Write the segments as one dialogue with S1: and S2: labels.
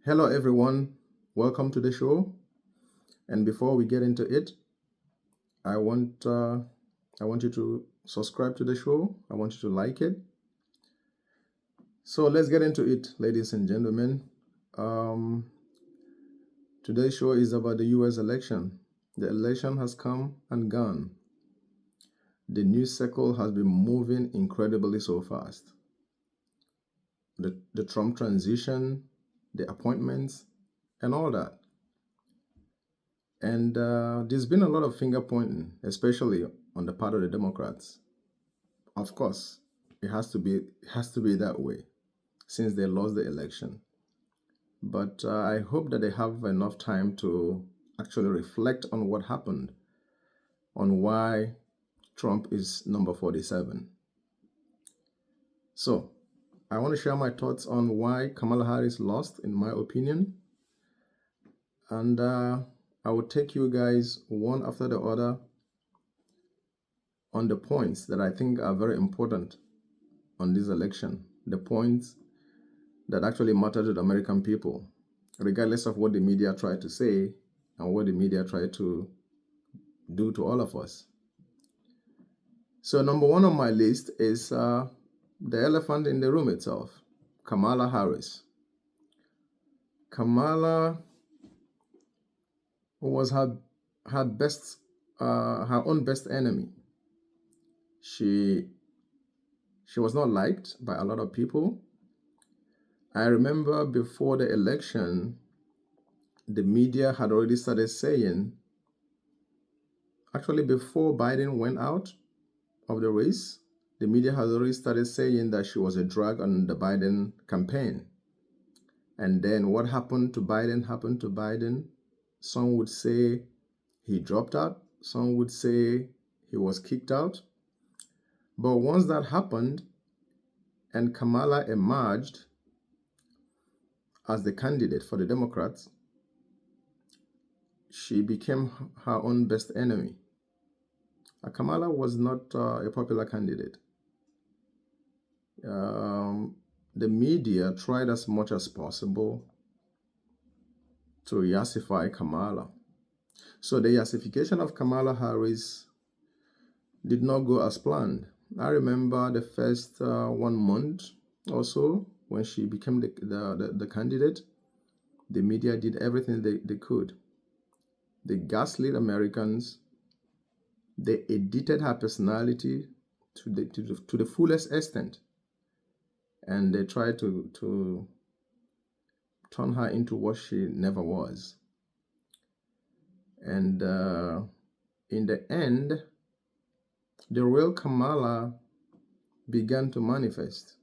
S1: Hello, everyone. Welcome to the show. And before we get into it, I want uh, I want you to subscribe to the show. I want you to like it. So let's get into it, ladies and gentlemen. Um, Today's show is about the U.S. election. The election has come and gone. The news cycle has been moving incredibly so fast. The Trump transition, the appointments, and all that. And there's been a lot of finger pointing, especially on the part of the Democrats. Of course, it has to be that way since they lost the election. But I hope that they have enough time to actually reflect on what happened, on why Trump is number 47. So I want to share my thoughts on why Kamala Harris lost, in my opinion, and I will take you guys one after the other on the points that I think are very important on this election, the points that actually matter to the American people, regardless of what the media try to say and what the media try to do to all of us. So, number one on my list is the elephant in the room itself, Kamala Harris. Kamala was her best, her own best enemy. She was not liked by a lot of people. I remember before the election, the media had already started saying, actually, before Biden went out of the race, the media has already started saying that she was a drag on the Biden campaign. And then what happened to Biden happened to Biden. Some would say he dropped out, some would say he was kicked out. But once that happened and Kamala emerged as the candidate for the Democrats, she became her own best enemy. Kamala was not a popular candidate. The media tried as much as possible to yassify Kamala. So the yassification of Kamala Harris did not go as planned. I remember the first 1 month or so when she became the candidate, the media did everything they could. They gaslit Americans. They edited her personality to the fullest extent. And they tried to turn her into what she never was. And in the end, the real Kamala began to manifest.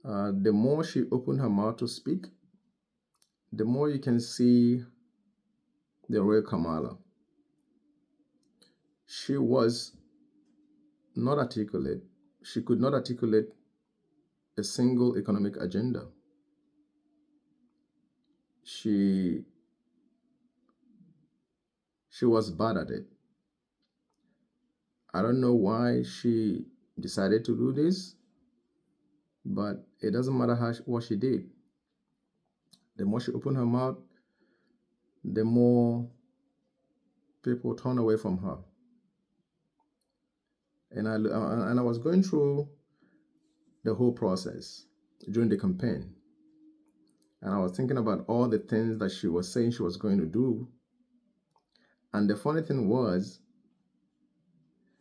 S1: The more she opened her mouth to speak, the more you can see the real Kamala. She was not articulate. She could not articulate a single economic agenda. She was bad at it. I don't know why she decided to do this, but it doesn't matter what she did. The more she opened her mouth, the more people turn away from her. And I was going through the whole process during the campaign, and I was thinking about all the things that she was saying she was going to do. And the funny thing was,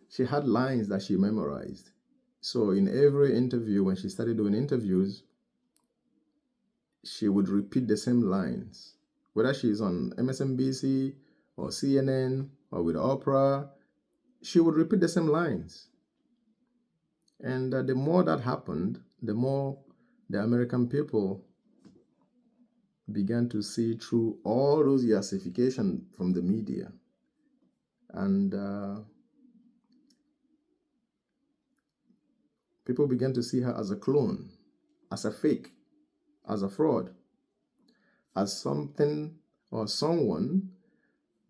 S1: she had lines that she memorized. So in every interview, when she started doing interviews, she would repeat the same lines, whether she's on MSNBC or CNN or with Oprah, she would repeat the same lines. And the more that happened, the more the American people began to see through all those yassification from the media. And people began to see her as a clone, as a fake, as a fraud, as something or someone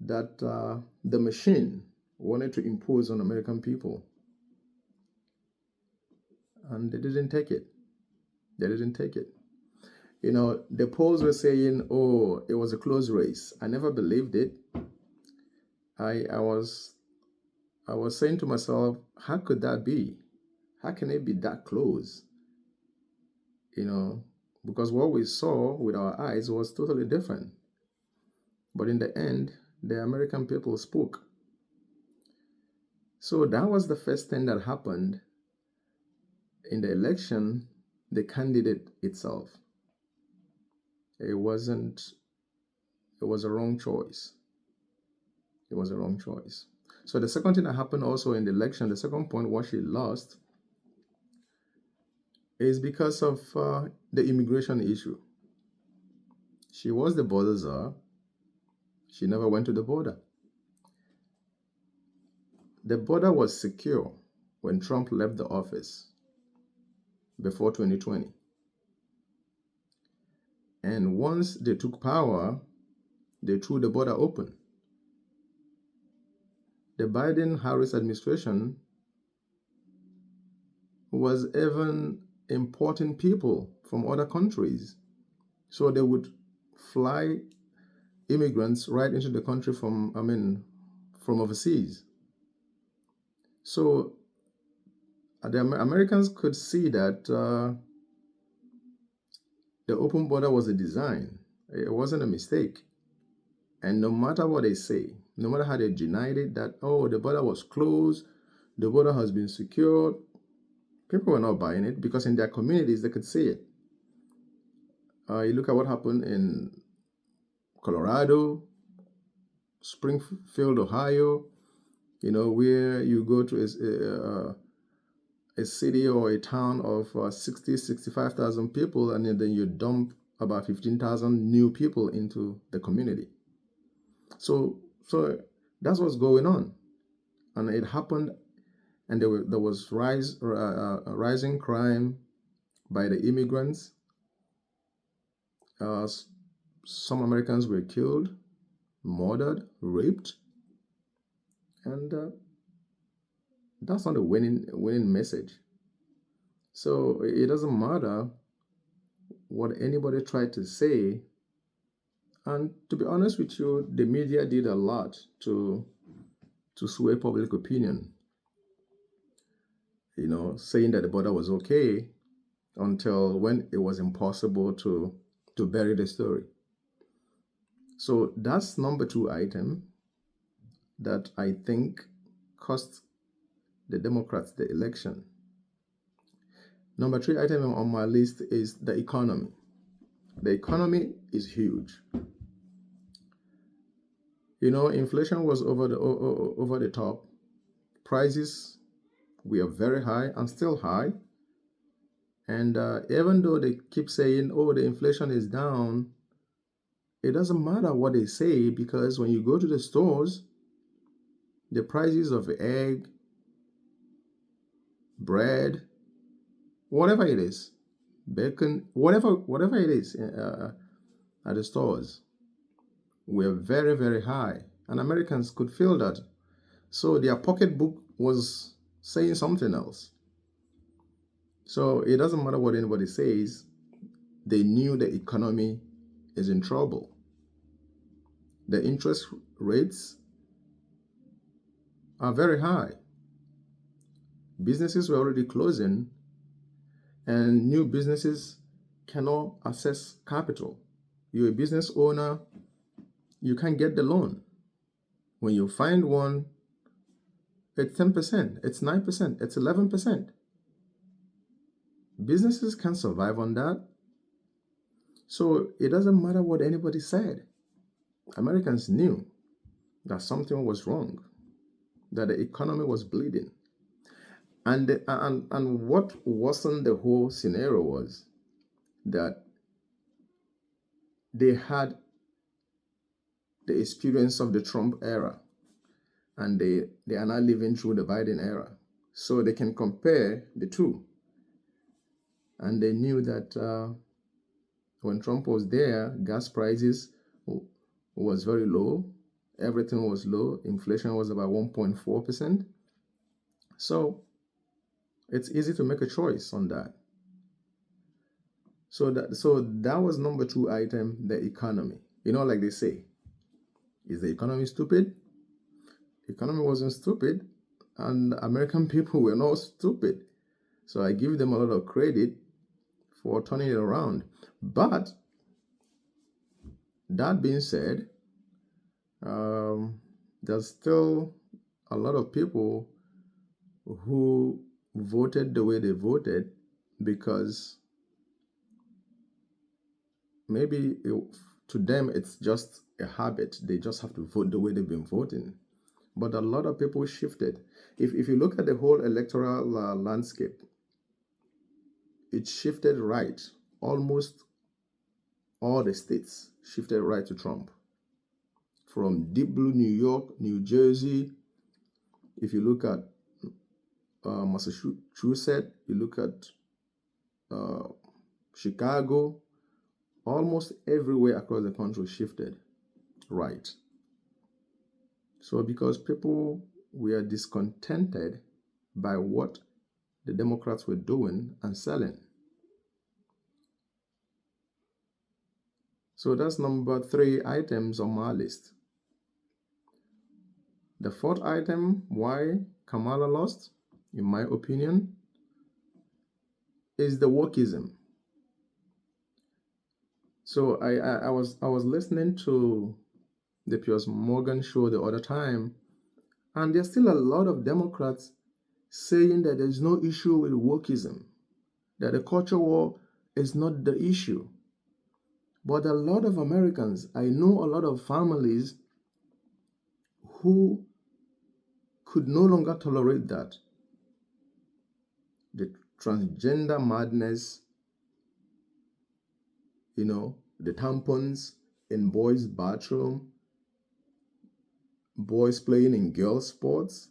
S1: that the machine wanted to impose on American people. And they didn't take it. They didn't take it. The polls were saying, oh, it was a close race. I never believed it. I was saying to myself, how could that be? How can it be that close? You know, because what we saw with our eyes was totally different. But in the end, the American people spoke. So that was the first thing that happened in the election, the candidate itself. It was a wrong choice. It was a wrong choice. So the second thing that happened also in the election, the second point why she lost, is because of the immigration issue. She was the border czar. She never went to the border. The border was secure when Trump left the office before 2020. And once they took power, they threw the border open. The Biden-Harris administration was even importing people from other countries. So they would fly immigrants right into the country from overseas. So the Americans could see that the open border was a design. It wasn't a mistake. And no matter what they say, no matter how they denied it, that, oh, the border was closed, the border has been secured, people were not buying it because in their communities they could see it. You look at what happened in Colorado, Springfield, Ohio, where you go to a city or a town of 65,000 people, and then you dump about 15,000 new people into the community. So that's what's going on. And it happened, and there was rising crime by the immigrants. Some Americans were killed, murdered, raped, and that's not a winning message. So it doesn't matter what anybody tried to say. And to be honest with you, the media did a lot to sway public opinion, saying that the border was okay until when it was impossible to bury the story. So that's number 2 item that I think cost the Democrats the election. Number 3 item on my list is the economy. The economy is huge. Inflation was over the top. Prices were very high and still high. And even though they keep saying, oh, the inflation is down, it doesn't matter what they say, because when you go to the stores, the prices of egg, bread, whatever it is, bacon, whatever it is at the stores, were very, very high. And Americans could feel that. So their pocketbook was saying something else. So it doesn't matter what anybody says, they knew the economy is in trouble. The interest rates are very high. Businesses were already closing, and new businesses cannot access capital. You're a business owner, you can't get the loan. When you find one, it's 10%, it's 9%, it's 11%. Businesses can't survive on that. So it doesn't matter what anybody said. Americans knew that something was wrong, that the economy was bleeding. And what wasn't the whole scenario was that they had the experience of the Trump era, and they are now living through the Biden era. So they can compare the two. And they knew that when Trump was there, gas prices was very low. Everything was low. Inflation was about 1.4%. So it's easy to make a choice on that. So that was number two item, the economy. Like they say, is the economy stupid? Economy wasn't stupid, and American people were not stupid. So I give them a lot of credit for turning it around. But that being said, there's still a lot of people who voted the way they voted because maybe to them it's just a habit. They just have to vote the way they've been voting. But a lot of people shifted. If you look at the whole electoral landscape, it shifted right. Almost all the states shifted right to Trump. From deep blue New York, New Jersey, if you look at Massachusetts, you look at Chicago, almost everywhere across the country shifted right. So because people were discontented by what the Democrats were doing and selling. So that's number three items on my list. The fourth item, why Kamala lost, in my opinion, is the wokeism. So I was listening to the Piers Morgan show the other time, and there's still a lot of Democrats saying that there's no issue with wokeism, that the culture war is not the issue. But a lot of Americans, I know a lot of families who could no longer tolerate that. The transgender madness, the tampons in boys' bathroom, boys playing in girls' sports,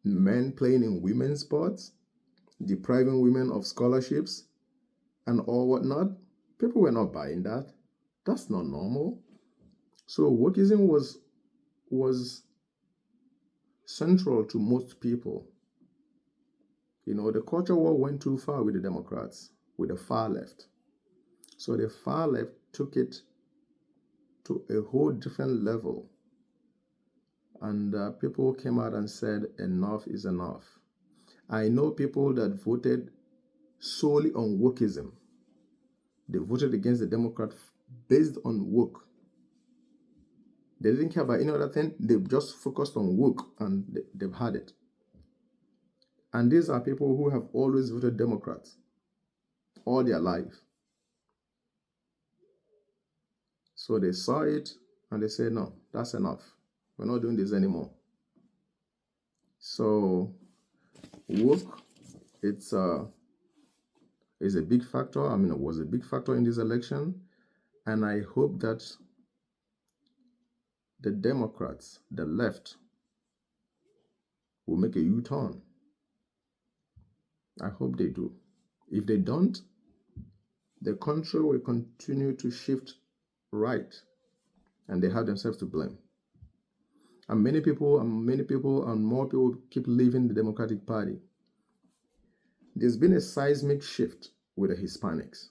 S1: men playing in women's sports, depriving women of scholarships, and all whatnot. People were not buying that. That's not normal. So wokeism was central to most people. The culture war went too far with the Democrats, with the far left. So the far left took it to a whole different level. And people came out and said, enough is enough. I know people that voted solely on wokeism. They voted against the Democrat based on woke. They didn't care about any other thing. They just focused on woke, and they've had it. And these are people who have always voted Democrats all their life. So they saw it and they said, no, that's enough. We're not doing this anymore. So woke, it's a big factor. It was a big factor in this election. And I hope that the Democrats, the left, will make a U-turn. I hope they do. If they don't, the country will continue to shift right, and they have themselves to blame. And many people and more people keep leaving the Democratic Party. There's been a seismic shift with the Hispanics.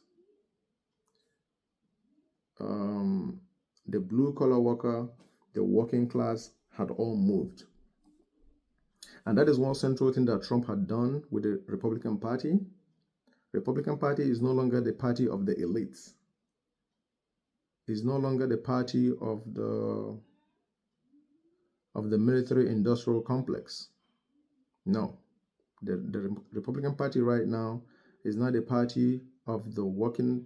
S1: The blue-collar worker, the working class had all moved. And that is one central thing that Trump had done with the Republican Party. The Republican Party is no longer the party of the elites. It's no longer the party of the military-industrial complex. No. The Republican Party right now is not a party of the working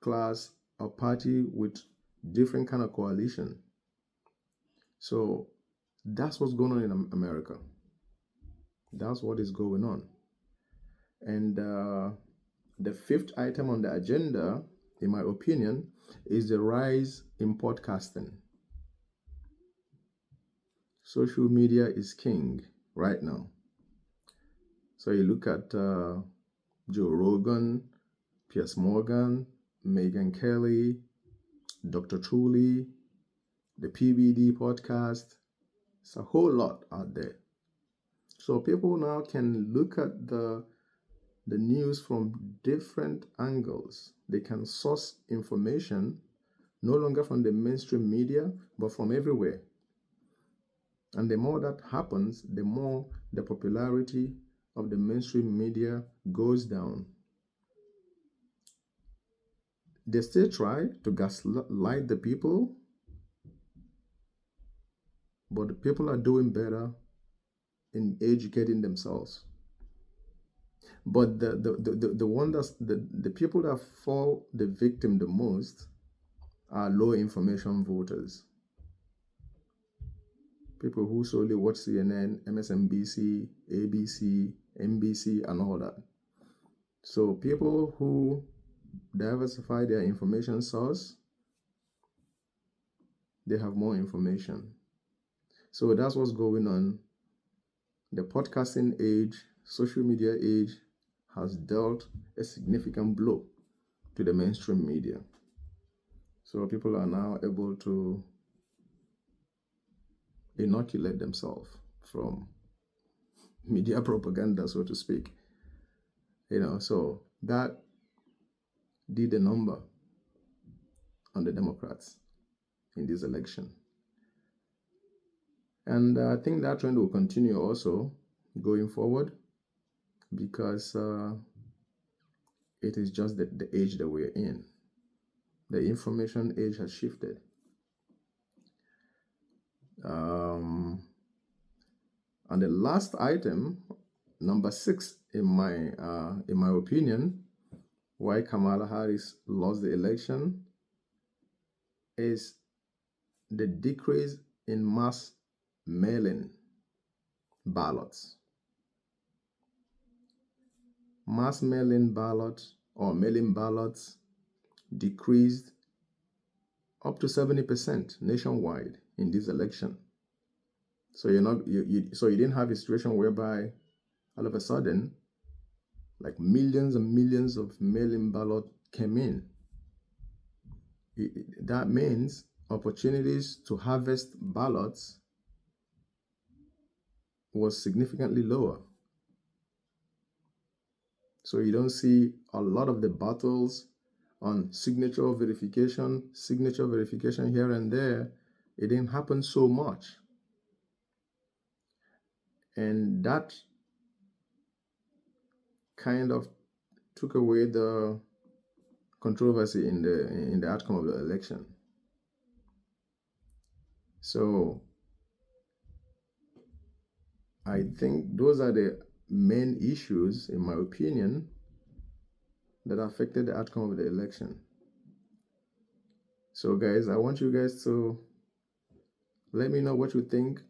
S1: class, a party with different kind of coalition. So that's what's going on in America. That's what is going on. And the fifth item on the agenda, in my opinion, is the rise in podcasting. Social media is king right now. So you look at Joe Rogan, Piers Morgan, Megyn Kelly, Dr. Truly, the PBD podcast. It's a whole lot out there. So people now can look at the the news from different angles. They can source information no longer from the mainstream media, but from everywhere. And the more that happens, the more the popularity of the mainstream media goes down. They still try to gaslight the people, but the people are doing better in educating themselves. But the one that's the people that fall the victim the most are low information voters. People who solely watch CNN, MSNBC, ABC, NBC, and all that. So people who diversify their information source, they have more information. So that's what's going on. The podcasting age, social media age has dealt a significant blow to the mainstream media. So people are now able to inoculate themselves from media propaganda, so to speak. So that did a number on the Democrats in this election. And I think that trend will continue also going forward, because it is just the age that we're in. The information age has shifted. And the last item, number 6 in my opinion, why Kamala Harris lost the election, is the decrease in mass mail-in ballots. Mass mail-in ballots or mail-in ballots decreased up to 70% nationwide in this election. So you didn't have a situation whereby all of a sudden, like millions and millions of mail-in ballots came in. That means opportunities to harvest ballots was significantly lower. So you don't see a lot of the battles on signature verification here and there. It didn't happen so much. And that kind of took away the controversy in the outcome of the election. So I think those are the main issues, in my opinion, that affected the outcome of the election. So guys, I want you guys to let me know what you think.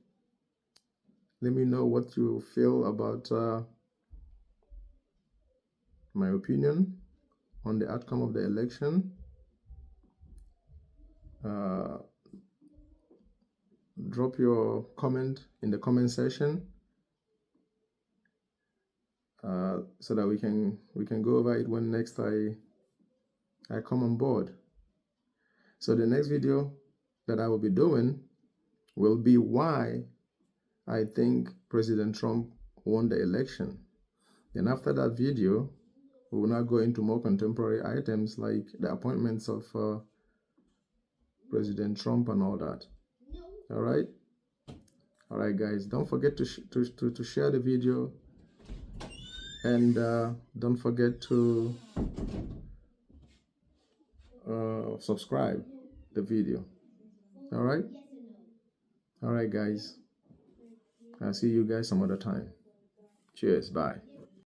S1: Let me know what you feel about my opinion on the outcome of the election. Drop your comment in the comment section so that we can go over it when next I come on board. So the next video that I will be doing will be why I think President Trump won the election. Then after that video, we will now go into more contemporary items like the appointments of President Trump and all that. All right, guys. Don't forget to share the video, and don't forget to subscribe the video. All right, guys. I'll see you guys some other time. Cheers. Bye.